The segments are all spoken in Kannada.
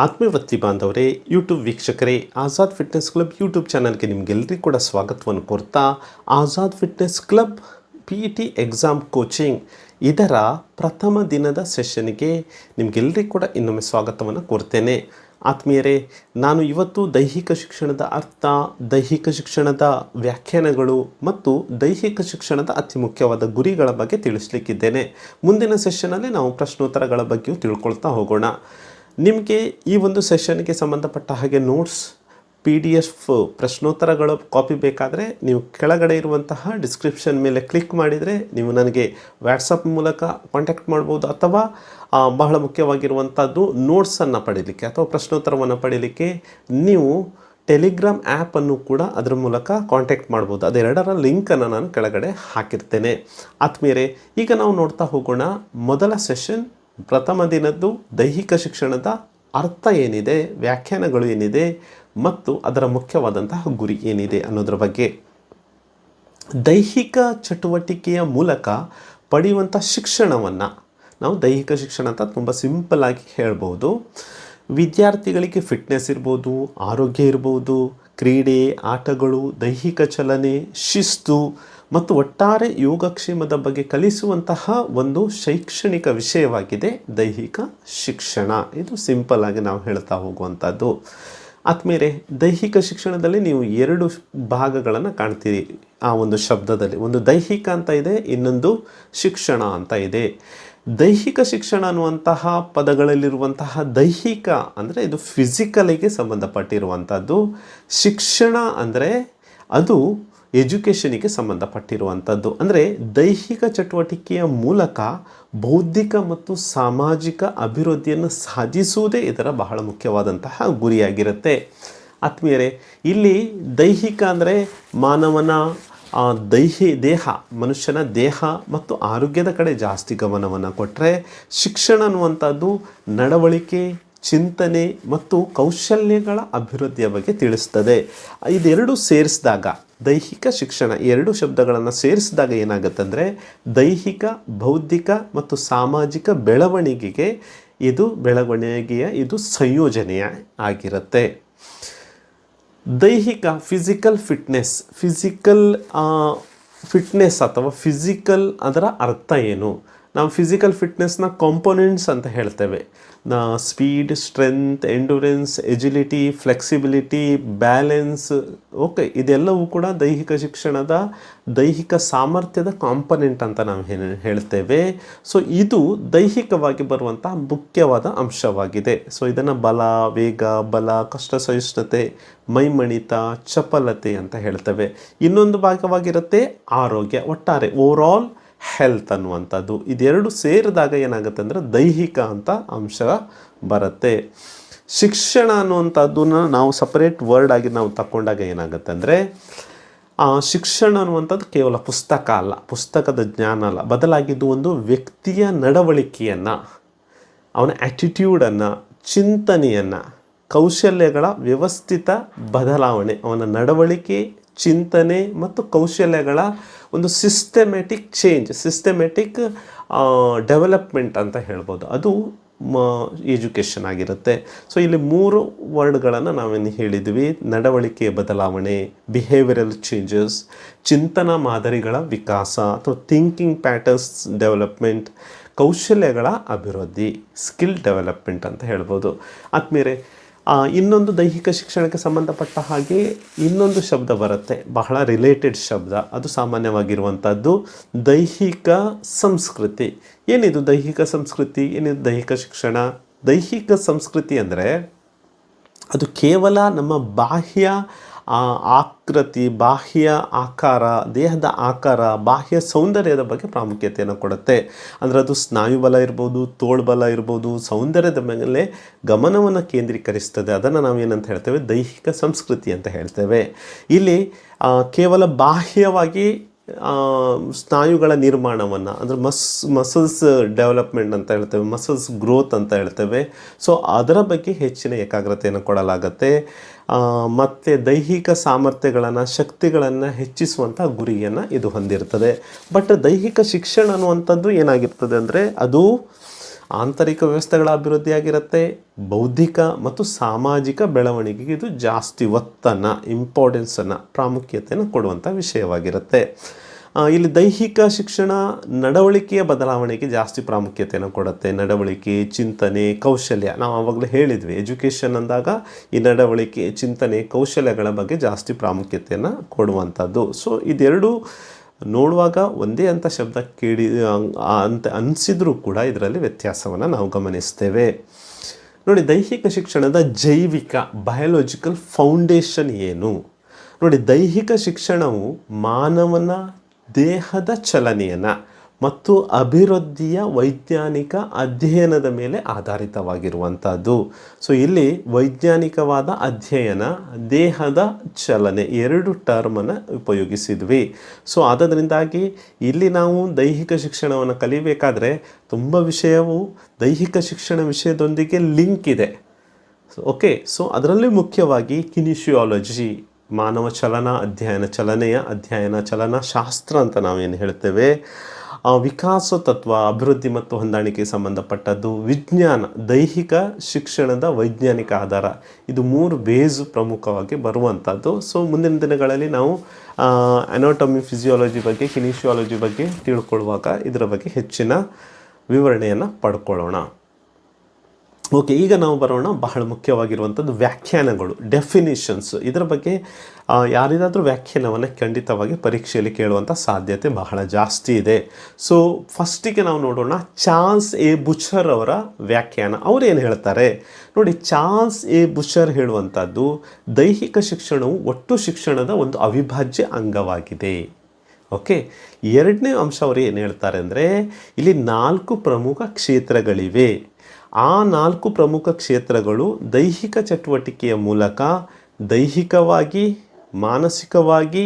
ಆತ್ಮೀಯವೃತ್ತಿ ಬಾಂಧವರೇ, ಯೂಟ್ಯೂಬ್ ವೀಕ್ಷಕರೇ, ಆಜಾದ್ ಫಿಟ್ನೆಸ್ ಕ್ಲಬ್ ಯೂಟ್ಯೂಬ್ ಚಾನಲ್ಗೆ ನಿಮಗೆಲ್ಲರಿಗೂ ಕೂಡ ಸ್ವಾಗತವನ್ನು ಕೋರ್ತಾ, Azad fitness club PET exam coaching ಇದರ ಪ್ರಥಮ ದಿನದ ಸೆಷನ್ಗೆ ನಿಮಗೆಲ್ಲರಿಗೂ ಕೂಡ ಇನ್ನೊಮ್ಮೆ ಸ್ವಾಗತವನ್ನು ಕೋರ್ತೇನೆ. ಆತ್ಮೀಯರೇ, ನಾನು ಇವತ್ತು ದೈಹಿಕ ಶಿಕ್ಷಣದ ಅರ್ಥ, ದೈಹಿಕ ಶಿಕ್ಷಣದ ವ್ಯಾಖ್ಯಾನಗಳು ಮತ್ತು ದೈಹಿಕ ಶಿಕ್ಷಣದ ಅತಿ ಮುಖ್ಯವಾದ ಗುರಿಗಳ ಬಗ್ಗೆ ತಿಳಿಸಲಿಕ್ಕಿದ್ದೇನೆ. ಮುಂದಿನ ಸೆಷನ್ನಲ್ಲಿ ನಾವು ಪ್ರಶ್ನೋತ್ತರಗಳ ಬಗ್ಗೆಯೂ ತಿಳ್ಕೊಳ್ತಾ ಹೋಗೋಣ. ನಿಮಗೆ ಈ ಒಂದು ಸೆಷನ್ಗೆ ಸಂಬಂಧಪಟ್ಟ ಹಾಗೆ ನೋಟ್ಸ್, PDF ಪ್ರಶ್ನೋತ್ತರಗಳ ಕಾಪಿ ಬೇಕಾದರೆ ನೀವು ಕೆಳಗಡೆ ಇರುವಂತಹ ಡಿಸ್ಕ್ರಿಪ್ಷನ್ ಮೇಲೆ ಕ್ಲಿಕ್ ಮಾಡಿದರೆ ನೀವು ನನಗೆ ವಾಟ್ಸಪ್ ಮೂಲಕ ಕಾಂಟ್ಯಾಕ್ಟ್ ಮಾಡ್ಬೋದು, ಅಥವಾ ಬಹಳ ಮುಖ್ಯವಾಗಿರುವಂಥದ್ದು ನೋಟ್ಸನ್ನು ಪಡೀಲಿಕ್ಕೆ ಅಥವಾ ಪ್ರಶ್ನೋತ್ತರವನ್ನು ಪಡೀಲಿಕ್ಕೆ ನೀವು ಟೆಲಿಗ್ರಾಮ್ ಆ್ಯಪನ್ನು ಕೂಡ ಅದರ ಮೂಲಕ ಕಾಂಟ್ಯಾಕ್ಟ್ ಮಾಡ್ಬೋದು. ಅದೆರಡರ ಲಿಂಕನ್ನು ನಾನು ಕೆಳಗಡೆ ಹಾಕಿರ್ತೇನೆ. ಆತ್ಮೀಯರೇ, ಈಗ ನಾವು ನೋಡ್ತಾ ಹೋಗೋಣ. ಮೊದಲ ಸೆಷನ್ ಪ್ರಥಮ ದಿನದ್ದು ದೈಹಿಕ ಶಿಕ್ಷಣದ ಅರ್ಥ ಏನಿದೆ, ವ್ಯಾಖ್ಯಾನಗಳು ಏನಿದೆ ಮತ್ತು ಅದರ ಮುಖ್ಯವಾದಂತಹ ಗುರಿ ಏನಿದೆ ಅನ್ನೋದ್ರ ಬಗ್ಗೆ. ದೈಹಿಕ ಚಟುವಟಿಕೆಯ ಮೂಲಕ ಪಡೆಯುವಂಥ ಶಿಕ್ಷಣವನ್ನು ನಾವು ದೈಹಿಕ ಶಿಕ್ಷಣ ಅಂತ ತುಂಬ ಸಿಂಪಲ್ ಆಗಿ ಹೇಳ್ಬೋದು. ವಿದ್ಯಾರ್ಥಿಗಳಿಗೆ ಫಿಟ್ನೆಸ್ ಇರ್ಬೋದು, ಆರೋಗ್ಯ ಇರ್ಬೋದು, ಕ್ರೀಡೆ, ಆಟಗಳು, ದೈಹಿಕ ಚಲನೆ, ಶಿಸ್ತು ಮತ್ತು ಒಟ್ಟಾರೆ ಯೋಗಕ್ಷೇಮದ ಬಗ್ಗೆ ಕಲಿಸುವಂತಹ ಒಂದು ಶೈಕ್ಷಣಿಕ ವಿಷಯವಾಗಿದೆ ದೈಹಿಕ ಶಿಕ್ಷಣ. ಇದು ಸಿಂಪಲ್ ಆಗಿ ನಾವು ಹೇಳ್ತಾ ಹೋಗುವಂಥದ್ದು. ಆದ್ಮೇಲೆ ದೈಹಿಕ ಶಿಕ್ಷಣದಲ್ಲಿ ನೀವು ಎರಡು ಭಾಗಗಳನ್ನು ಕಾಣ್ತೀರಿ ಆ ಒಂದು ಶಬ್ದದಲ್ಲಿ. ಒಂದು ದೈಹಿಕ ಅಂತ ಇದೆ, ಇನ್ನೊಂದು ಶಿಕ್ಷಣ ಅಂತ ಇದೆ. ದೈಹಿಕ ಶಿಕ್ಷಣ ಅನ್ನುವಂತಹ ಪದಗಳಲ್ಲಿರುವಂತಹ ದೈಹಿಕ ಅಂದರೆ ಇದು ಫಿಸಿಕಲಿಗೆ ಸಂಬಂಧಪಟ್ಟಿರುವಂಥದ್ದು. ಶಿಕ್ಷಣ ಅಂದರೆ ಅದು ಎಜುಕೇಷನಿಗೆ ಸಂಬಂಧಪಟ್ಟಿರುವಂಥದ್ದು. ಅಂದರೆ ದೈಹಿಕ ಚಟುವಟಿಕೆಯ ಮೂಲಕ ಬೌದ್ಧಿಕ ಮತ್ತು ಸಾಮಾಜಿಕ ಅಭಿವೃದ್ಧಿಯನ್ನು ಸಾಧಿಸುವುದೇ ಇದರ ಬಹಳ ಮುಖ್ಯವಾದಂತಹ ಗುರಿಯಾಗಿರುತ್ತೆ. ಆತ್ಮೀಯರೇ, ಇಲ್ಲಿ ದೈಹಿಕ ಅಂದರೆ ಮಾನವನ ದೇಹ, ಮನುಷ್ಯನ ದೇಹ ಮತ್ತು ಆರೋಗ್ಯದ ಕಡೆ ಜಾಸ್ತಿ ಗಮನವನ್ನು ಕೊಟ್ಟರೆ, ಶಿಕ್ಷಣ ಅನ್ನುವಂಥದ್ದು ನಡವಳಿಕೆ, ಚಿಂತನೆ ಮತ್ತು ಕೌಶಲ್ಯಗಳ ಅಭಿವೃದ್ಧಿಯ ಬಗ್ಗೆ ತಿಳಿಸ್ತದೆ. ಇದೆರಡು ಸೇರಿಸಿದಾಗ ದೈಹಿಕ ಶಿಕ್ಷಣ, ಎರಡು ಶಬ್ದಗಳನ್ನು ಸೇರಿಸಿದಾಗ ಏನಾಗುತ್ತಂದರೆ ದೈಹಿಕ, ಬೌದ್ಧಿಕ ಮತ್ತು ಸಾಮಾಜಿಕ ಬೆಳವಣಿಗೆಯ ಇದು ಸಂಯೋಜನೆಯ ಆಗಿರುತ್ತೆ. ದೈಹಿಕ ಫಿಟ್ನೆಸ್ ಅಥವಾ ಫಿಸಿಕಲ್ ಅದರ ಅರ್ಥ ಏನು? ನಾವು ಫಿಸಿಕಲ್ ಫಿಟ್ನೆಸ್ನ ಕಾಂಪೊನೆಂಟ್ಸ್ ಅಂತ ಹೇಳ್ತೇವೆ. Speed, strength, endurance, agility, flexibility, balance. Okay, ಇದೆಲ್ಲವೂ ಕೂಡ ದೈಹಿಕ ಶಿಕ್ಷಣದ ದೈಹಿಕ ಸಾಮರ್ಥ್ಯದ ಕಾಂಪೊನೆಂಟ್ ಅಂತ ನಾವು ಹೇಳ್ತೇವೆ. ಸೊ ಇದು ದೈಹಿಕವಾಗಿ ಬರುವಂತಹ ಮುಖ್ಯವಾದ ಅಂಶವಾಗಿದೆ. ಸೊ ಇದನ್ನು ಬಲ, ವೇಗ, ಕಷ್ಟ ಸಹಿಷ್ಣುತೆ, ಮೈಮಣಿತ, ಚಪಲತೆ ಅಂತ ಹೇಳ್ತೇವೆ. ಇನ್ನೊಂದು ಭಾಗವಾಗಿರುತ್ತೆ ಆರೋಗ್ಯ, ಒಟ್ಟಾರೆ ಓವರಾಲ್ ಹೆಲ್ತ್ ಅನ್ನುವಂಥದ್ದು. ಇದೆರಡು ಸೇರಿದಾಗ ಏನಾಗುತ್ತೆ ಅಂದರೆ ದೈಹಿಕ ಅಂತ ಅಂಶ ಬರುತ್ತೆ. ಶಿಕ್ಷಣ ಅನ್ನುವಂಥದ್ದನ್ನ ನಾವು ಸಪರೇಟ್ ವರ್ಡ್ ಆಗಿ ನಾವು ತಗೊಂಡಾಗ ಏನಾಗುತ್ತೆ ಅಂದರೆ ಶಿಕ್ಷಣ ಅನ್ನುವಂಥದ್ದು ಕೇವಲ ಪುಸ್ತಕ ಅಲ್ಲ, ಪುಸ್ತಕದ ಜ್ಞಾನ ಅಲ್ಲ, ಬದಲಾಗಿದ್ದು ಒಂದು ವ್ಯಕ್ತಿಯ ನಡವಳಿಕೆಯನ್ನು, ಅವನ ಆ್ಯಟಿಟ್ಯೂಡನ್ನು, ಚಿಂತನೆಯನ್ನು, ಕೌಶಲ್ಯಗಳ ವ್ಯವಸ್ಥಿತ ಬದಲಾವಣೆ, ಅವನ ನಡವಳಿಕೆ, ಚಿಂತನೆ ಮತ್ತು ಕೌಶಲ್ಯಗಳ ಒಂದು ಸಿಸ್ಟಮೆಟಿಕ್ ಡೆವಲಪ್ಮೆಂಟ್ ಅಂತ ಹೇಳ್ಬೋದು. ಅದು ಎಜುಕೇಷನ್ ಆಗಿರುತ್ತೆ. ಸೊ ಇಲ್ಲಿ ಮೂರು ವರ್ಡ್ಗಳನ್ನು ನಾವೇನು ಹೇಳಿದ್ವಿ: ನಡವಳಿಕೆಯ ಬದಲಾವಣೆ, ಬಿಹೇವಿಯರಲ್ ಚೇಂಜಸ್, ಚಿಂತನಾ ಮಾದರಿಗಳ ವಿಕಾಸ ಅಥವಾ ಥಿಂಕಿಂಗ್ ಪ್ಯಾಟರ್ನ್ಸ್ ಡೆವಲಪ್ಮೆಂಟ್, ಕೌಶಲ್ಯಗಳ ಅಭಿವೃದ್ಧಿ, ಸ್ಕಿಲ್ ಡೆವಲಪ್ಮೆಂಟ್ ಅಂತ ಹೇಳ್ಬೋದು. ಆದ್ಮೇಲೆ ಇನ್ನೊಂದು ದೈಹಿಕ ಶಿಕ್ಷಣಕ್ಕೆ ಸಂಬಂಧಪಟ್ಟ ಹಾಗೆ ಇನ್ನೊಂದು ಶಬ್ದ ಬರುತ್ತೆ, ಬಹಳ ರಿಲೇಟೆಡ್ ಶಬ್ದ. ಅದು ಸಾಮಾನ್ಯವಾಗಿರುವಂಥದ್ದು ದೈಹಿಕ ಸಂಸ್ಕೃತಿ. ಏನಿದು ದೈಹಿಕ ಸಂಸ್ಕೃತಿ? ಏನಿದು ದೈಹಿಕ ಶಿಕ್ಷಣ? ದೈಹಿಕ ಸಂಸ್ಕೃತಿ ಅಂದರೆ ಅದು ಕೇವಲ ನಮ್ಮ ಬಾಹ್ಯ ಆಕೃತಿ, ಬಾಹ್ಯ ಆಕಾರ, ದೇಹದ ಆಕಾರ, ಬಾಹ್ಯ ಸೌಂದರ್ಯದ ಬಗ್ಗೆ ಪ್ರಾಮುಖ್ಯತೆಯನ್ನು ಕೊಡುತ್ತೆ. ಅಂದರೆ ಅದು ಸ್ನಾಯುಬಲ ಇರ್ಬೋದು, ತೋಳ್ಬಲ ಇರ್ಬೋದು, ಸೌಂದರ್ಯದ ಮೇಲೆ ಗಮನವನ್ನು ಕೇಂದ್ರೀಕರಿಸ್ತದೆ. ಅದನ್ನು ನಾವೇನಂತ ಹೇಳ್ತೇವೆ? ದೈಹಿಕ ಸಂಸ್ಕೃತಿ ಅಂತ ಹೇಳ್ತೇವೆ. ಇಲ್ಲಿ ಕೇವಲ ಬಾಹ್ಯವಾಗಿ ಸ್ನಾಯುಗಳ ನಿರ್ಮಾಣವನ್ನು, ಅಂದರೆ ಮಸಲ್ಸ್ ಡೆವಲಪ್ಮೆಂಟ್ ಅಂತ ಹೇಳ್ತೇವೆ, ಮಸಲ್ಸ್ ಗ್ರೋತ್ ಅಂತ ಹೇಳ್ತೇವೆ. ಸೊ ಅದರ ಬಗ್ಗೆ ಹೆಚ್ಚಿನ ಏಕಾಗ್ರತೆಯನ್ನು ಕೊಡಲಾಗತ್ತೆ. ಮತ್ತು ದೈಹಿಕ ಸಾಮರ್ಥ್ಯಗಳನ್ನು, ಶಕ್ತಿಗಳನ್ನು ಹೆಚ್ಚಿಸುವಂಥ ಗುರಿಯನ್ನು ಇದು ಹೊಂದಿರ್ತದೆ. ಬಟ್ ದೈಹಿಕ ಶಿಕ್ಷಣ ಅನ್ನುವಂಥದ್ದು ಏನಾಗಿರ್ತದೆ ಅಂದರೆ ಅದು ಆಂತರಿಕ ವ್ಯವಸ್ಥೆಗಳ ಅಭಿವೃದ್ಧಿಯಾಗಿರುತ್ತೆ. ಬೌದ್ಧಿಕ ಮತ್ತು ಸಾಮಾಜಿಕ ಬೆಳವಣಿಗೆಗೆ ಇದು ಜಾಸ್ತಿ ಒತ್ತನ್ನು, ಇಂಪಾರ್ಟೆನ್ಸನ್ನು, ಪ್ರಾಮುಖ್ಯತೆಯನ್ನು ಕೊಡುವಂಥ ವಿಷಯವಾಗಿರುತ್ತೆ. ಇಲ್ಲಿ ದೈಹಿಕ ಶಿಕ್ಷಣ ನಡವಳಿಕೆಯ ಬದಲಾವಣೆಗೆ ಜಾಸ್ತಿ ಪ್ರಾಮುಖ್ಯತೆಯನ್ನು ಕೊಡುತ್ತೆ. ನಡವಳಿಕೆ, ಚಿಂತನೆ, ಕೌಶಲ್ಯ, ನಾವು ಆವಾಗಲೇ ಹೇಳಿದ್ವಿ ಎಜುಕೇಷನ್ ಅಂದಾಗ ಈ ನಡವಳಿಕೆ, ಚಿಂತನೆ, ಕೌಶಲ್ಯಗಳ ಬಗ್ಗೆ ಜಾಸ್ತಿ ಪ್ರಾಮುಖ್ಯತೆಯನ್ನು ಕೊಡುವಂಥದ್ದು. ಸೊ ಇದೆರಡು ನೋಡುವಾಗ ಒಂದೇ ಅಂತ ಶಬ್ದ ಅಂತ ಅನಿಸಿದ್ರೂ ಕೂಡ ಇದರಲ್ಲಿ ವ್ಯತ್ಯಾಸವನ್ನು ನಾವು ಗಮನಿಸ್ತೇವೆ. ನೋಡಿ, ದೈಹಿಕ ಶಿಕ್ಷಣದ ಜೈವಿಕ ಬಯೋಲಾಜಿಕಲ್ ಫೌಂಡೇಶನ್ ಏನು? ನೋಡಿ, ದೈಹಿಕ ಶಿಕ್ಷಣವು ಮಾನವನ ದೇಹದ ಚಲನೆಯನ್ನು ಮತ್ತು ಅಭಿವೃದ್ಧಿಯ ವೈಜ್ಞಾನಿಕ ಅಧ್ಯಯನದ ಮೇಲೆ ಆಧಾರಿತವಾಗಿರುವಂಥದ್ದು. ಸೊ ಇಲ್ಲಿ ವೈಜ್ಞಾನಿಕವಾದ ಅಧ್ಯಯನ, ದೇಹದ ಚಲನೆ ಎರಡು ಟರ್ಮನ್ನು ಉಪಯೋಗಿಸಿದ್ವಿ. ಸೊ ಅದರಿಂದಾಗಿ ಇಲ್ಲಿ ನಾವು ದೈಹಿಕ ಶಿಕ್ಷಣವನ್ನು ಕಲಿಬೇಕಾದ್ರೆ ತುಂಬ ವಿಷಯವು ದೈಹಿಕ ಶಿಕ್ಷಣ ವಿಷಯದೊಂದಿಗೆ ಲಿಂಕ್ ಇದೆ. ಓಕೆ, ಸೊ ಅದರಲ್ಲಿ ಮುಖ್ಯವಾಗಿ ಕಿನಿಶಿಯಾಲಜಿ, ಮಾನವ ಚಲನೆಯ ಅಧ್ಯಯನ, ಚಲನಶಾಸ್ತ್ರ ಅಂತ ನಾವೇನು ಹೇಳ್ತೇವೆ, ವಿಕಾಸ ತತ್ವ, ಅಭಿವೃದ್ಧಿ ಮತ್ತು ಹೊಂದಾಣಿಕೆ ಸಂಬಂಧಪಟ್ಟದ್ದು, ವಿಜ್ಞಾನ, ದೈಹಿಕ ಶಿಕ್ಷಣದ ವೈಜ್ಞಾನಿಕ ಆಧಾರ, ಇದು ಮೂರು ಬೇಸ್ ಪ್ರಮುಖವಾಗಿ ಬರುವಂಥದ್ದು. ಸೊ ಮುಂದಿನ ದಿನಗಳಲ್ಲಿ ನಾವು ಅನಾಟಮಿ, ಫಿಸಿಯಾಲಜಿ ಬಗ್ಗೆ, ಕಿನಿಶಿಯಾಲಜಿ ಬಗ್ಗೆ ತಿಳ್ಕೊಳ್ಳುವಾಗ ಇದರ ಬಗ್ಗೆ ಹೆಚ್ಚಿನ ವಿವರಣೆಯನ್ನು ಪಡ್ಕೊಳ್ಳೋಣ. ಓಕೆ, ಈಗ ನಾವು ಬರೋಣ ಬಹಳ ಮುಖ್ಯವಾಗಿರುವಂಥದ್ದು ವ್ಯಾಖ್ಯಾನಗಳು, ಡೆಫಿನಿಷನ್ಸ್. ಇದರ ಬಗ್ಗೆ ಯಾರಿಗಾದರೂ ವ್ಯಾಖ್ಯಾನವನ್ನು ಖಂಡಿತವಾಗಿ ಪರೀಕ್ಷೆಯಲ್ಲಿ ಕೇಳುವಂಥ ಸಾಧ್ಯತೆ ಬಹಳ ಜಾಸ್ತಿ ಇದೆ. ಸೊ ಫಸ್ಟಿಗೆ ನಾವು ನೋಡೋಣ ಚಾರ್ಲ್ಸ್ ಎ ಬುಚರ್ ಅವರ ವ್ಯಾಖ್ಯಾನ. ಅವರೇನು ಹೇಳ್ತಾರೆ ನೋಡಿ, ಚಾರ್ಲ್ಸ್ ಎ ಬುಚರ್ ಹೇಳುವಂಥದ್ದು ದೈಹಿಕ ಶಿಕ್ಷಣವು ಒಟ್ಟು ಶಿಕ್ಷಣದ ಒಂದು ಅವಿಭಾಜ್ಯ ಅಂಗವಾಗಿದೆ. ಓಕೆ, ಎರಡನೇ ಅಂಶ ಅವರು ಏನು ಹೇಳ್ತಾರೆ ಅಂದರೆ, ಇಲ್ಲಿ 4 ಪ್ರಮುಖ ಕ್ಷೇತ್ರಗಳಿವೆ. ಆ 4 ಪ್ರಮುಖ ಕ್ಷೇತ್ರಗಳು ದೈಹಿಕ ಚಟುವಟಿಕೆಯ ಮೂಲಕ ದೈಹಿಕವಾಗಿ, ಮಾನಸಿಕವಾಗಿ,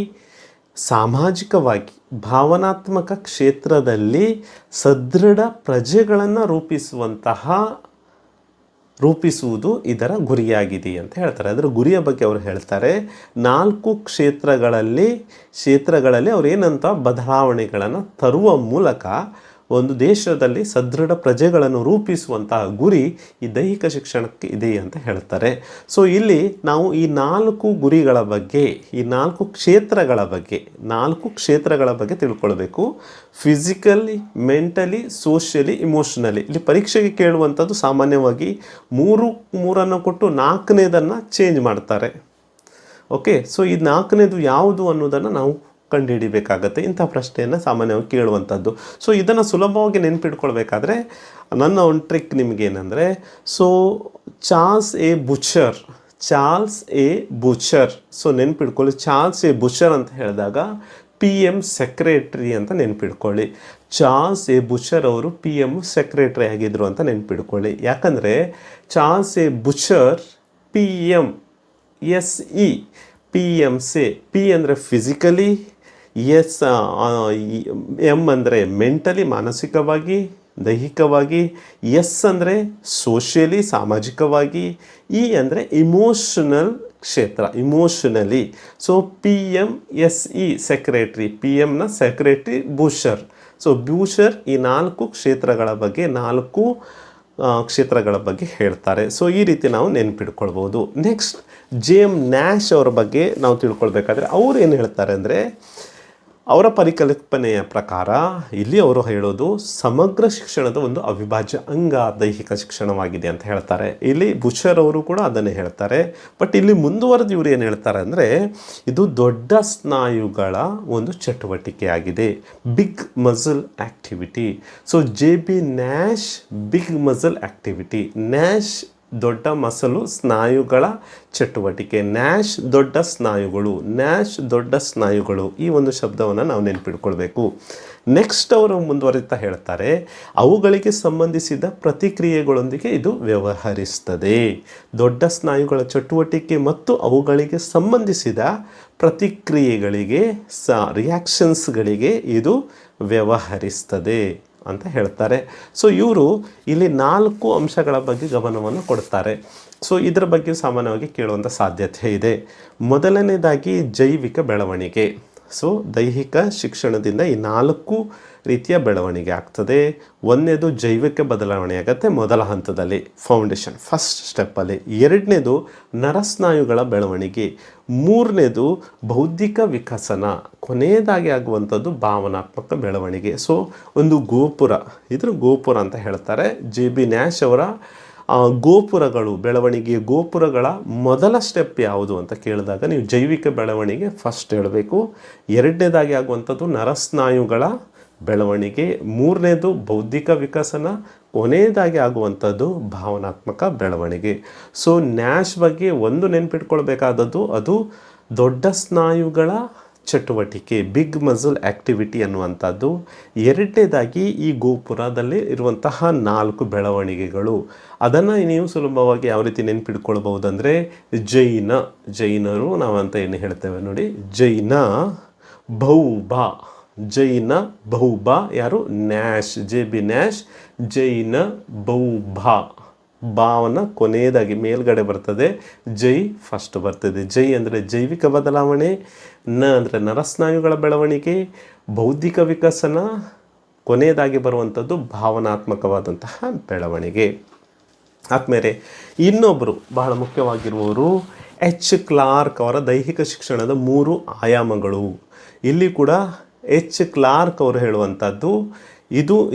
ಸಾಮಾಜಿಕವಾಗಿ, ಭಾವನಾತ್ಮಕ ಕ್ಷೇತ್ರದಲ್ಲಿ ಸದೃಢ ಪ್ರಜೆಗಳನ್ನು ರೂಪಿಸುವುದು ಇದರ ಗುರಿಯಾಗಿದೆ ಅಂತ ಹೇಳ್ತಾರೆ. ಅದರ ಗುರಿಯ ಬಗ್ಗೆ ಅವರು ಹೇಳ್ತಾರೆ, 4 ಕ್ಷೇತ್ರಗಳಲ್ಲಿ ಅವ್ರು ಏನಂತ ಬದಲಾವಣೆಗಳನ್ನು ತರುವ ಮೂಲಕ ಒಂದು ದೇಶದಲ್ಲಿ ಸದೃಢ ಪ್ರಜೆಗಳನ್ನು ರೂಪಿಸುವಂತಹ ಗುರಿ ಈ ದೈಹಿಕ ಶಿಕ್ಷಣಕ್ಕೆ ಇದೆ ಅಂತ ಹೇಳ್ತಾರೆ. ಸೊ ಇಲ್ಲಿ ನಾವು ಈ 4 ಗುರಿಗಳ ಬಗ್ಗೆ, ಈ 4 ಕ್ಷೇತ್ರಗಳ ಬಗ್ಗೆ ತಿಳ್ಕೊಳ್ಬೇಕು. Physically, mentally, socially, emotionally. ಇಲ್ಲಿ ಪರೀಕ್ಷೆಗೆ ಕೇಳುವಂಥದ್ದು ಸಾಮಾನ್ಯವಾಗಿ 3 ಕೊಟ್ಟು 4ನೇದನ್ನು ಚೇಂಜ್ ಮಾಡ್ತಾರೆ. ಓಕೆ, ಸೊ ಈ 4ನೇದು ಯಾವುದು ಅನ್ನೋದನ್ನು ನಾವು ಕಂಡುಹಿಡಿಬೇಕಾಗತ್ತೆ. ಇಂಥ ಪ್ರಶ್ನೆಯನ್ನು ಸಾಮಾನ್ಯವಾಗಿ ಕೇಳುವಂಥದ್ದು. ಸೊ ಇದನ್ನು ಸುಲಭವಾಗಿ ನೆನಪಿಟ್ಕೊಳ್ಬೇಕಾದ್ರೆ ನನ್ನ ಒಂದು ಟ್ರಿಕ್ ನಿಮಗೇನೆಂದರೆ, so Charles A Butcher. So ನೆನಪಿಟ್ಕೊಳ್ಳಿ, ಚಾರ್ಲ್ಸ್ ಎ ಬುಚರ್ ಅಂತ ಹೇಳಿದಾಗ PM ಸೆಕ್ರೆಟ್ರಿ ಅಂತ ನೆನಪಿಟ್ಕೊಳ್ಳಿ. ಚಾರ್ಲ್ಸ್ ಎ ಬುಚರ್ ಅವರು PM ಸೆಕ್ರೆಟ್ರಿ ಆಗಿದ್ರು ಅಂತ ನೆನಪಿಟ್ಕೊಳ್ಳಿ. ಯಾಕಂದರೆ Charles A Butcher PMSE, PMC, P ಅಂದರೆ ಫಿಸಿಕಲಿ, M ಅಂದರೆ ಮೆಂಟಲಿ, ಮಾನಸಿಕವಾಗಿ, ದೈಹಿಕವಾಗಿ, S ಅಂದರೆ ಸೋಷಿಯಲಿ, ಸಾಮಾಜಿಕವಾಗಿ, E ಅಂದರೆ ಇಮೋಷನಲ್ ಕ್ಷೇತ್ರ, ಇಮೋಷನಲಿ. ಸೊ PMSE ಸೆಕ್ರೆಟ್ರಿ, PMನ ಸೆಕ್ರೆಟ್ರಿ ಬೂಷರ್. ಸೊ ಬೂಷರ್ ಈ 4 ಕ್ಷೇತ್ರಗಳ ಬಗ್ಗೆ ಹೇಳ್ತಾರೆ. ಸೊ ಈ ರೀತಿ ನಾವು ನೆನಪಿಟ್ಕೊಳ್ಬೋದು. ನೆಕ್ಸ್ಟ್ JM ನ್ಯಾಶ್ ಅವರ ಬಗ್ಗೆ ನಾವು ತಿಳ್ಕೊಳ್ಬೇಕಾದ್ರೆ ಅವ್ರು ಏನು ಹೇಳ್ತಾರೆ ಅಂದರೆ, ಅವರ ಪರಿಕಲ್ಪನೆಯ ಪ್ರಕಾರ ಇಲ್ಲಿ ಅವರು ಹೇಳೋದು ಸಮಗ್ರ ಶಿಕ್ಷಣದ ಒಂದು ಅವಿಭಾಜ್ಯ ಅಂಗ ದೈಹಿಕ ಶಿಕ್ಷಣವಾಗಿದೆ ಅಂತ ಹೇಳ್ತಾರೆ. ಇಲ್ಲಿ ಬುಚರ್ ಅವರು ಕೂಡ ಅದನ್ನೇ ಹೇಳ್ತಾರೆ. ಬಟ್ ಇಲ್ಲಿ ಮುಂದುವರೆದು ಇವರು ಏನು ಹೇಳ್ತಾರೆ ಅಂದರೆ, ಇದು ದೊಡ್ಡ ಸ್ನಾಯುಗಳ ಒಂದು ಚಟುವಟಿಕೆಯಾಗಿದೆ, big muscle activity. So JB Nash big muscle activity. Nash ದೊಡ್ಡ ಮಸಲು ಸ್ನಾಯುಗಳ ಚಟುವಟಿಕೆ, ನ್ಯಾಶ್ ದೊಡ್ಡ ಸ್ನಾಯುಗಳು. ಈ ಒಂದು ಶಬ್ದವನ್ನು ನಾವು ನೆನಪಿಟ್ಕೊಳ್ಬೇಕು. ನೆಕ್ಸ್ಟ್ ಅವರು ಮುಂದುವರಿತಾ ಹೇಳ್ತಾರೆ, ಅವುಗಳಿಗೆ ಸಂಬಂಧಿಸಿದ ಪ್ರತಿಕ್ರಿಯೆಗಳೊಂದಿಗೆ ಇದು ವ್ಯವಹರಿಸ್ತದೆ. ದೊಡ್ಡ ಸ್ನಾಯುಗಳ ಚಟುವಟಿಕೆ ಮತ್ತು ಅವುಗಳಿಗೆ ಸಂಬಂಧಿಸಿದ ಪ್ರತಿಕ್ರಿಯೆಗಳಿಗೆ, ರಿಯಾಕ್ಷನ್ಸ್ಗಳಿಗೆ ಇದು ವ್ಯವಹರಿಸ್ತದೆ ಅಂತ ಹೇಳ್ತಾರೆ. ಸೊ ಇವರು ಇಲ್ಲಿ 4 ಅಂಶಗಳ ಬಗ್ಗೆ ಗಮನವನ್ನು ಕೊಡ್ತಾರೆ. ಸೊ ಇದರ ಬಗ್ಗೆ ಸಾಮಾನ್ಯವಾಗಿ ಕೇಳುವಂಥ ಸಾಧ್ಯತೆ ಇದೆ. ಮೊದಲನೇದಾಗಿ ಜೈವಿಕ ಬೆಳವಣಿಗೆ. ಸೊ ದೈಹಿಕ ಶಿಕ್ಷಣದಿಂದ ಈ 4 ರೀತಿಯ ಬೆಳವಣಿಗೆ ಆಗ್ತದೆ. ಒಂದನೇದು ಜೈವಿಕ ಬದಲಾವಣೆ ಆಗುತ್ತೆ ಮೊದಲ ಹಂತದಲ್ಲಿ, ಫೌಂಡೇಶನ್ ಫಸ್ಟ್ ಸ್ಟೆಪ್ಪಲ್ಲಿ. ಎರಡನೇದು ನರಸ್ನಾಯುಗಳ ಬೆಳವಣಿಗೆ. ಮೂರನೇದು ಬೌದ್ಧಿಕ ವಿಕಸನ. ಕೊನೆಯದಾಗಿ ಆಗುವಂಥದ್ದು ಭಾವನಾತ್ಮಕ ಬೆಳವಣಿಗೆ. ಸೊ ಒಂದು ಗೋಪುರ, ಇದ್ರ ಗೋಪುರ ಅಂತ ಹೇಳ್ತಾರೆ. JB ನ್ಯಾಶ್ ಅವರ ಗೋಪುರಗಳು, ಬೆಳವಣಿಗೆಯ ಗೋಪುರಗಳ ಮೊದಲ ಸ್ಟೆಪ್ ಯಾವುದು ಅಂತ ಕೇಳಿದಾಗ ನೀವು ಜೈವಿಕ ಬೆಳವಣಿಗೆ ಫಸ್ಟ್ ಹೇಳಬೇಕು. ಎರಡನೇದಾಗಿ ಆಗುವಂಥದ್ದು ನರಸ್ನಾಯುಗಳ ಬೆಳವಣಿಗೆ. ಮೂರನೇದು ಬೌದ್ಧಿಕ ವಿಕಸನ. ಕೊನೆಯದಾಗಿ ಆಗುವಂಥದ್ದು ಭಾವನಾತ್ಮಕ ಬೆಳವಣಿಗೆ. ಸೊ ನ್ಯಾಶ್ ಬಗ್ಗೆ ಒಂದು ನೆನಪಿಟ್ಕೊಳ್ಬೇಕಾದದ್ದು, ಅದು ದೊಡ್ಡ ಸ್ನಾಯುಗಳ ಚಟುವಟಿಕೆ, ಬಿಗ್ ಮಸಲ್ ಆ್ಯಕ್ಟಿವಿಟಿ ಅನ್ನುವಂಥದ್ದು. ಎರಡನೇದಾಗಿ ಈ ಗೋಪುರದಲ್ಲಿ ಇರುವಂತಹ 4 ಬೆಳವಣಿಗೆಗಳು. ಅದನ್ನು ನೀವು ಸುಲಭವಾಗಿ ಯಾವ ರೀತಿ ನೆನಪಿಟ್ಕೊಳ್ಬಹುದಂದರೆ, ಜೈನರು ನಾವಂತ ಏನು ಹೇಳ್ತೇವೆ ನೋಡಿ, ಜೈನ ಬಹುಬ ಯಾರು, ನ್ಯಾಶ್, JB ನ್ಯಾಶ್. ಜೈನ ಬಹುಬಾ, ಭಾವನ ಕೊನೆಯದಾಗಿ ಮೇಲ್ಗಡೆ ಬರ್ತದೆ, ಜೈ ಫಸ್ಟ್ ಬರ್ತದೆ. ಜೈ ಅಂದರೆ ಜೈವಿಕ ಬದಲಾವಣೆ, ಅಂದರೆ ನರಸ್ನಾಯುಗಳ ಬೆಳವಣಿಗೆ, ಬೌದ್ಧಿಕ ವಿಕಸನ, ಕೊನೆಯದಾಗಿ ಬರುವಂಥದ್ದು ಭಾವನಾತ್ಮಕವಾದಂತಹ ಬೆಳವಣಿಗೆ. ಆದಮೇಲೆ ಇನ್ನೊಬ್ಬರು ಬಹಳ ಮುಖ್ಯವಾಗಿರುವವರು H. ಕ್ಲಾರ್ಕ್ ಅವರ ದೈಹಿಕ ಶಿಕ್ಷಣದ 3 ಆಯಾಮಗಳು. ಇಲ್ಲಿ ಕೂಡ H. ಕ್ಲಾರ್ಕ್ ಅವರು ಹೇಳುವಂಥದ್ದು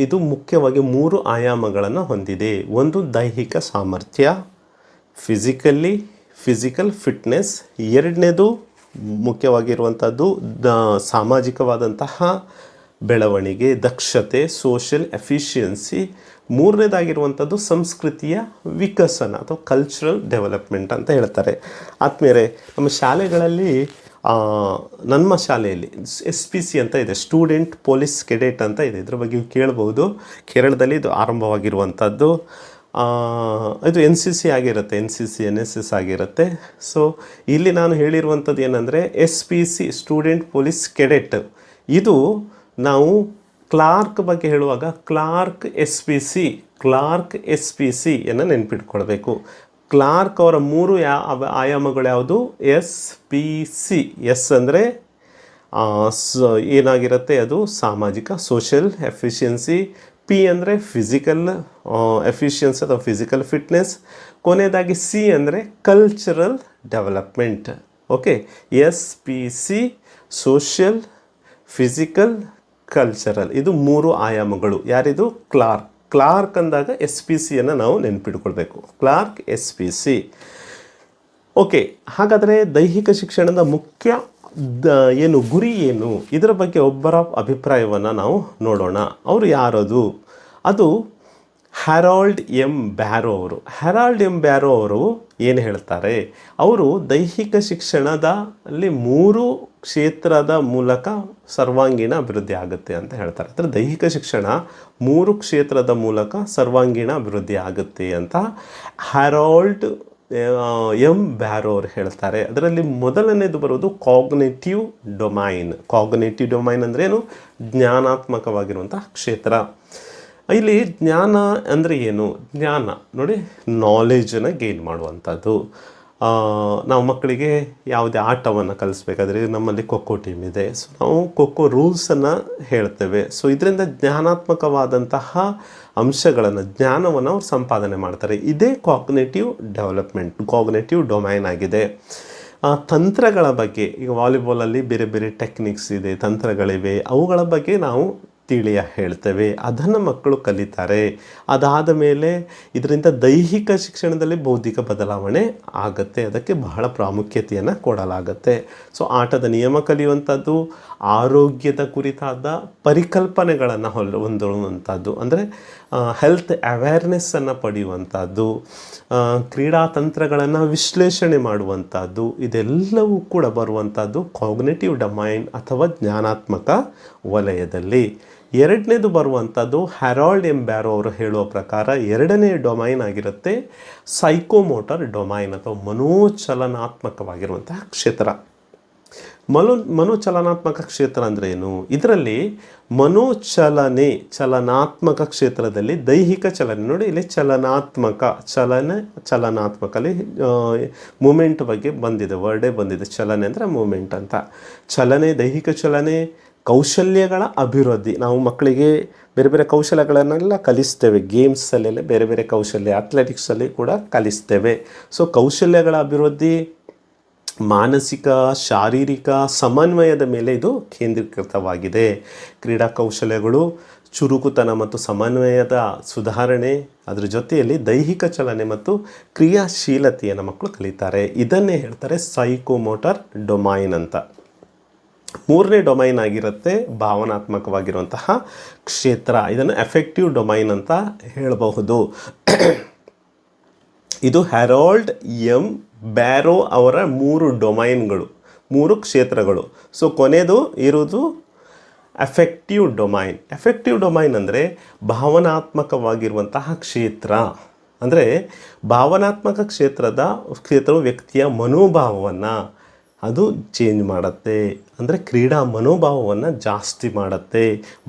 ಇದು ಮುಖ್ಯವಾಗಿ 3 ಆಯಾಮಗಳನ್ನು ಹೊಂದಿದೆ. ಒಂದು ದೈಹಿಕ ಸಾಮರ್ಥ್ಯ, ಫಿಸಿಕಲ್ ಫಿಟ್ನೆಸ್. ಎರಡನೇದು ಮುಖ್ಯವಾಗಿರುವಂಥದ್ದು ಸಾಮಾಜಿಕವಾದಂತಹ ಬೆಳವಣಿಗೆ, ದಕ್ಷತೆ, ಸೋಷಿಯಲ್ ಎಫಿಷಿಯನ್ಸಿ. ಮೂರನೇದಾಗಿರುವಂಥದ್ದು ಸಂಸ್ಕೃತಿಯ ವಿಕಸನ ಅಥವಾ ಕಲ್ಚರಲ್ ಡೆವಲಪ್ಮೆಂಟ್ ಅಂತ ಹೇಳ್ತಾರೆ. ಆದಮೇಲೆ ನಮ್ಮ ಶಾಲೆಗಳಲ್ಲಿ, ನಮ್ಮ ಶಾಲೆಯಲ್ಲಿ SPC ಅಂತ ಇದೆ, ಸ್ಟೂಡೆಂಟ್ ಪೊಲೀಸ್ ಕೆಡೆಟ್ ಅಂತ ಇದೆ. ಇದ್ರ ಬಗ್ಗೆ ಕೇಳ್ಬೋದು. ಕೇರಳದಲ್ಲಿ ಇದು ಆರಂಭವಾಗಿರುವಂಥದ್ದು. ಇದು NCC ಆಗಿರುತ್ತೆ, NCC NSS ಆಗಿರುತ್ತೆ. ಸೊ ಇಲ್ಲಿ ನಾನು ಹೇಳಿರುವಂಥದ್ದು ಏನಂದರೆ SPC ಸ್ಟೂಡೆಂಟ್ ಪೊಲೀಸ್ ಕೆಡೆಟ್. ಇದು ನಾವು ಕ್ಲಾರ್ಕ್ ಬಗ್ಗೆ ಹೇಳುವಾಗ ಕ್ಲಾರ್ಕ್ SPC ಅನ್ನು ನೆನಪಿಟ್ಕೊಳ್ಬೇಕು. ಕ್ಲಾರ್ಕ್ ಅವರ 3 ಆಯಾಮಗಳು ಯಾವುದು? SPC. ಎಸ್ ಅಂದರೆ ಏನಾಗಿರುತ್ತೆ, ಅದು ಸಾಮಾಜಿಕ, ಸೋಷಿಯಲ್ ಎಫಿಷಿಯನ್ಸಿ. P ಅಂದರೆ ಫಿಸಿಕಲ್ ಎಫಿಷಿಯನ್ಸಿ ಅಥವಾ ಫಿಸಿಕಲ್ ಫಿಟ್ನೆಸ್. ಕೊನೆಯದಾಗಿ C ಅಂದರೆ cultural development. Okay, SPC social, physical, cultural. ಇದು 3 ಆಯಾಮಗಳು. ಯಾರಿದು? ಕ್ಲಾರ್ಕ್ ಅಂದಾಗ SPCಯನ್ನು ನಾವು ನೆನಪಿಟ್ಕೊಳ್ಬೇಕು. Clarke SPC. ಓಕೆ, ಹಾಗಾದರೆ ದೈಹಿಕ ಶಿಕ್ಷಣದ ಮುಖ್ಯ ಗುರಿ ಏನು, ಇದರ ಬಗ್ಗೆ ಒಬ್ಬರ ಅಭಿಪ್ರಾಯವನ್ನು ನಾವು ನೋಡೋಣ. ಅವರು ಯಾರದು? ಅದು ಹ್ಯಾರಾಲ್ಡ್ ಎಂ ಬ್ಯಾರೋ ಅವರು. ಹ್ಯಾರಾಲ್ಡ್ ಎಂ ಬ್ಯಾರೋ ಅವರು ಏನು ಹೇಳ್ತಾರೆ? ಅವರು ದೈಹಿಕ ಶಿಕ್ಷಣದಲ್ಲಿ 3 ಕ್ಷೇತ್ರದ ಮೂಲಕ ಸರ್ವಾಂಗೀಣ ಅಭಿವೃದ್ಧಿ ಆಗುತ್ತೆ ಅಂತ ಹೇಳ್ತಾರೆ. ಅಂದರೆ ದೈಹಿಕ ಶಿಕ್ಷಣ 3 ಕ್ಷೇತ್ರದ ಮೂಲಕ ಸರ್ವಾಂಗೀಣ ಅಭಿವೃದ್ಧಿ ಆಗುತ್ತೆ ಅಂತ ಹ್ಯಾರಾಲ್ಡ್ ಎಂ ಬ್ಯಾರೋ ಅವರು ಹೇಳ್ತಾರೆ. ಅದರಲ್ಲಿ ಮೊದಲನೇದು ಬರೋದು ಕಾಗ್ನಿಟಿವ್ ಡೊಮೈನ್ ಅಂದರೆ ಏನು? ಜ್ಞಾನಾತ್ಮಕವಾಗಿರುವಂಥ ಕ್ಷೇತ್ರ. ಇಲ್ಲಿ ಜ್ಞಾನ ಅಂದರೆ ಏನು? ಜ್ಞಾನ ನೋಡಿ, ನಾಲೆಜನ್ನು ಗೇನ್ ಮಾಡುವಂಥದ್ದು. ನಾವು ಮಕ್ಕಳಿಗೆ ಯಾವುದೇ ಆಟವನ್ನು ಕಲಿಸ್ಬೇಕಾದ್ರೆ ನಮ್ಮಲ್ಲಿ ಖೋಖೋ ಟೀಮ್ ಇದೆ. ಸೊ ನಾವು ಖೋಖೋ ರೂಲ್ಸನ್ನು ಹೇಳ್ತೇವೆ. ಸೊ ಇದರಿಂದ ಜ್ಞಾನಾತ್ಮಕವಾದಂತಹ ಅಂಶಗಳನ್ನು, ಜ್ಞಾನವನ್ನು ಅವ್ರು ಸಂಪಾದನೆ ಮಾಡ್ತಾರೆ. ಇದೇ ಕಾಗ್ನಿಟಿವ್ ಡೊಮೈನ್ ಆಗಿದೆ. ತಂತ್ರಗಳ ಬಗ್ಗೆ, ಈಗ ವಾಲಿಬಾಲಲ್ಲಿ ಬೇರೆ ಬೇರೆ ಟೆಕ್ನಿಕ್ಸ್ ಇದೆ, ತಂತ್ರಗಳಿವೆ, ಅವುಗಳ ಬಗ್ಗೆ ನಾವು ಹೇಳ್ತೇವೆ. ಅದನ್ನು ಮಕ್ಕಳು ಕಲಿತಾರೆ. ಅದಾದ ಮೇಲೆ ಇದರಿಂದ ದೈಹಿಕ ಶಿಕ್ಷಣದಲ್ಲಿ ಬೌದ್ಧಿಕ ಬದಲಾವಣೆ ಆಗುತ್ತೆ. ಅದಕ್ಕೆ ಬಹಳ ಪ್ರಾಮುಖ್ಯತೆಯನ್ನು ಕೊಡಲಾಗುತ್ತೆ. ಸೊ ಆಟದ ನಿಯಮ ಕಲಿಯುವಂಥದ್ದು, ಆರೋಗ್ಯದ ಕುರಿತಾದ ಪರಿಕಲ್ಪನೆಗಳನ್ನು ಹೊಂದುವಂಥದ್ದು, ಅಂದರೆ ಹೆಲ್ತ್ ಅವೇರ್ನೆಸ್ಸನ್ನು ಪಡೆಯುವಂಥದ್ದು, ಕ್ರೀಡಾತಂತ್ರಗಳನ್ನು ವಿಶ್ಲೇಷಣೆ ಮಾಡುವಂಥದ್ದು, ಇದೆಲ್ಲವೂ ಕೂಡ ಬರುವಂಥದ್ದು ಕಾಗ್ನಿಟಿವ್ ಡೊಮೈನ್ ಅಥವಾ ಜ್ಞಾನಾತ್ಮಕ ವಲಯದಲ್ಲಿ. ಎರಡನೇದು ಬರುವಂಥದ್ದು ಹ್ಯಾರಾಲ್ಡ್ ಎಂ ಬ್ಯಾರೋ ಅವರು ಹೇಳುವ ಪ್ರಕಾರ ಎರಡನೇ ಡೊಮೈನ್ ಆಗಿರುತ್ತೆ ಸೈಕೋಮೋಟರ್ ಡೊಮೈನ್ ಅಥವಾ ಮನೋಚಲನಾತ್ಮಕವಾಗಿರುವಂತಹ ಕ್ಷೇತ್ರ. ಮನೋಚಲನಾತ್ಮಕ ಕ್ಷೇತ್ರ ಅಂದರೆ ಏನು? ಇದರಲ್ಲಿ ಚಲನಾತ್ಮಕ ಕ್ಷೇತ್ರದಲ್ಲಿ ದೈಹಿಕ ಚಲನೆ, ನೋಡಿ ಇಲ್ಲಿ ಚಲನಾತ್ಮಕ ಅಲ್ಲಿ ಮೂಮೆಂಟ್ ಬಗ್ಗೆ ಬಂದಿದೆ, ವರ್ಡೇ ಬಂದಿದೆ, ಚಲನೆ ಅಂದರೆ ಮೂಮೆಂಟ್ ಅಂತ. ಚಲನೆ, ದೈಹಿಕ ಚಲನೆ, ಕೌಶಲ್ಯಗಳ ಅಭಿವೃದ್ಧಿ. ನಾವು ಮಕ್ಕಳಿಗೆ ಬೇರೆ ಬೇರೆ ಕೌಶಲ್ಯಗಳನ್ನೆಲ್ಲ ಕಲಿಸ್ತೇವೆ, ಗೇಮ್ಸಲ್ಲೆಲ್ಲ ಬೇರೆ ಬೇರೆ ಕೌಶಲ್ಯ, ಅಥ್ಲೆಟಿಕ್ಸಲ್ಲಿ ಕೂಡ ಕಲಿಸ್ತೇವೆ. ಸೊ ಕೌಶಲ್ಯಗಳ ಅಭಿವೃದ್ಧಿ, ಮಾನಸಿಕ ಶಾರೀರಿಕ ಸಮನ್ವಯದ ಮೇಲೆ ಇದು ಕೇಂದ್ರೀಕೃತವಾಗಿದೆ. ಕ್ರೀಡಾ ಕೌಶಲ್ಯಗಳು, ಚುರುಕುತನ ಮತ್ತು ಸಮನ್ವಯದ ಸುಧಾರಣೆ, ಅದರ ಜೊತೆಯಲ್ಲಿ ದೈಹಿಕ ಚಲನೆ ಮತ್ತು ಕ್ರಿಯಾಶೀಲತೆಯನ್ನು ಮಕ್ಕಳು ಕಲಿತಾರೆ. ಇದನ್ನೇ ಹೇಳ್ತಾರೆ ಸೈಕೋಮೋಟರ್ ಡೊಮೈನ್ ಅಂತ. ಮೂರನೇ ಡೊಮೈನ್ ಆಗಿರುತ್ತೆ ಭಾವನಾತ್ಮಕವಾಗಿರುವಂತಹ ಕ್ಷೇತ್ರ. ಇದನ್ನು ಎಫೆಕ್ಟಿವ್ ಡೊಮೈನ್ ಅಂತ ಹೇಳಬಹುದು. ಇದು ಹ್ಯಾರೋಲ್ಡ್ ಎಂ ಬ್ಯಾರೋ ಅವರ 3 ಡೊಮೈನ್ಗಳು, 3 ಕ್ಷೇತ್ರಗಳು. ಸೊ ಕೊನೆಯದು ಇರುವುದು ಎಫೆಕ್ಟಿವ್ ಡೊಮೈನ್. ಎಫೆಕ್ಟಿವ್ ಡೊಮೈನ್ ಅಂದರೆ ಭಾವನಾತ್ಮಕವಾಗಿರುವಂತಹ ಕ್ಷೇತ್ರ. ಅಂದರೆ ಭಾವನಾತ್ಮಕ ಕ್ಷೇತ್ರವು ವ್ಯಕ್ತಿಯ ಮನೋಭಾವವನ್ನು ಅದು ಚೇಂಜ್ ಮಾಡುತ್ತೆ, ಅಂದರೆ ಕ್ರೀಡಾ ಮನೋಭಾವವನ್ನು ಜಾಸ್ತಿ ಮಾಡುತ್ತೆ.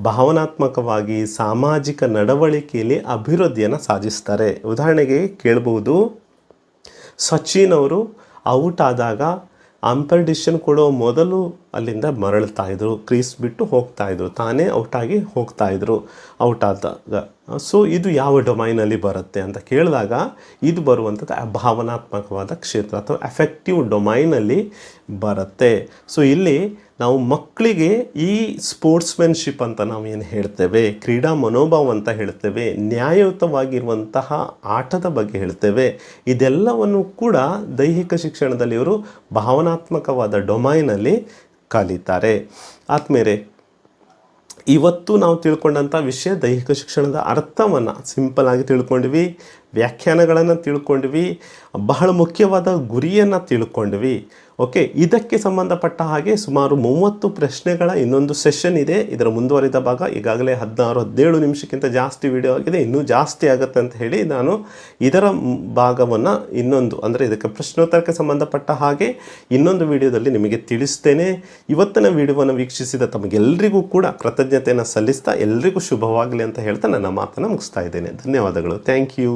ಭಾವನಾತ್ಮಕವಾಗಿ ಸಾಮಾಜಿಕ ನಡವಳಿಕೆಯಲ್ಲಿ ಅಭಿವೃದ್ಧಿಯನ್ನು ಸಾಧಿಸ್ತಾರೆ. ಉದಾಹರಣೆಗೆ ಕೇಳಬಹುದು, ಸಚಿನ್ ಅವರು ಔಟ್ ಆದಾಗ ಅಂಪೈರ್ ಡಿಸಿಷನ್ ಕೊಡೋ ಮೊದಲು ಅಲ್ಲಿಂದ ಮರಳ್ತಾಯಿದ್ರು, ಕ್ರೀಸ್ ಬಿಟ್ಟು ಹೋಗ್ತಾಯಿದ್ರು, ತಾನೇ ಔಟಾಗಿ ಹೋಗ್ತಾಯಿದ್ರು ಔಟ್ ಆದಾಗ. ಸೊ ಇದು ಯಾವ ಡೊಮೈನಲ್ಲಿ ಬರುತ್ತೆ ಅಂತ ಕೇಳಿದಾಗ ಇದು ಬರುವಂಥದ್ದು ಭಾವನಾತ್ಮಕವಾದ ಕ್ಷೇತ್ರ ಅಥವಾ ಎಫೆಕ್ಟಿವ್ ಡೊಮೈನಲ್ಲಿ ಬರುತ್ತೆ. ಸೊ ಇಲ್ಲಿ ನಾವು ಮಕ್ಕಳಿಗೆ ಈ ಸ್ಪೋರ್ಟ್ಸ್ಮೆನ್ಶಿಪ್ ಅಂತ ನಾವು ಏನು ಹೇಳ್ತೇವೆ, ಕ್ರೀಡಾ ಮನೋಭಾವ ಅಂತ ಹೇಳ್ತೇವೆ, ನ್ಯಾಯಯುತವಾಗಿರುವಂತಹ ಆಟದ ಬಗ್ಗೆ ಹೇಳ್ತೇವೆ, ಇದೆಲ್ಲವನ್ನು ಕೂಡ ದೈಹಿಕ ಶಿಕ್ಷಣದಲ್ಲಿ ಇವರು ಭಾವನಾತ್ಮಕವಾದ ಡೊಮೈನಲ್ಲಿ ಕಲಿತಾರೆ. ಆದ್ಮೇಲೆ ಇವತ್ತು ನಾವು ತಿಳ್ಕೊಂಡಂಥ ವಿಷಯ ದೈಹಿಕ ಶಿಕ್ಷಣದ ಅರ್ಥವನ್ನು ಸಿಂಪಲ್ ಆಗಿ ತಿಳ್ಕೊಂಡ್ವಿ, ವ್ಯಾಖ್ಯಾನಗಳನ್ನು ತಿಳ್ಕೊಂಡ್ವಿ, ಬಹಳ ಮುಖ್ಯವಾದ ಗುರಿಯನ್ನು ತಿಳ್ಕೊಂಡ್ವಿ. ಓಕೆ, ಇದಕ್ಕೆ ಸಂಬಂಧಪಟ್ಟ ಹಾಗೆ ಸುಮಾರು 30 ಪ್ರಶ್ನೆಗಳ ಇನ್ನೊಂದು ಸೆಷನ್ ಇದೆ. ಇದರ ಮುಂದುವರಿದ ಭಾಗ ಈಗಾಗಲೇ 16-17 ನಿಮಿಷಕ್ಕಿಂತ ಜಾಸ್ತಿ ವಿಡಿಯೋ ಆಗಿದೆ, ಇನ್ನೂ ಜಾಸ್ತಿ ಆಗುತ್ತೆ ಅಂತ ಹೇಳಿ ನಾನು ಇದರ ಭಾಗವನ್ನು ಇನ್ನೊಂದು, ಅಂದರೆ ಇದಕ್ಕೆ ಪ್ರಶ್ನೋತ್ತರಕ್ಕೆ ಸಂಬಂಧಪಟ್ಟ ಹಾಗೆ ಇನ್ನೊಂದು ವಿಡಿಯೋದಲ್ಲಿ ನಿಮಗೆ ತಿಳಿಸ್ತೇನೆ. ಇವತ್ತಿನ ವಿಡಿಯೋವನ್ನು ವೀಕ್ಷಿಸಿದ ತಮಗೆಲ್ಲರಿಗೂ ಕೂಡ ಕೃತಜ್ಞತೆಯನ್ನು ಸಲ್ಲಿಸ್ತಾ ಎಲ್ರಿಗೂ ಶುಭವಾಗಲಿ ಅಂತ ಹೇಳ್ತಾ ನನ್ನ ಮಾತನ್ನು ಮುಗಿಸ್ತಾ ಇದ್ದೇನೆ. ಧನ್ಯವಾದಗಳು. Thank you.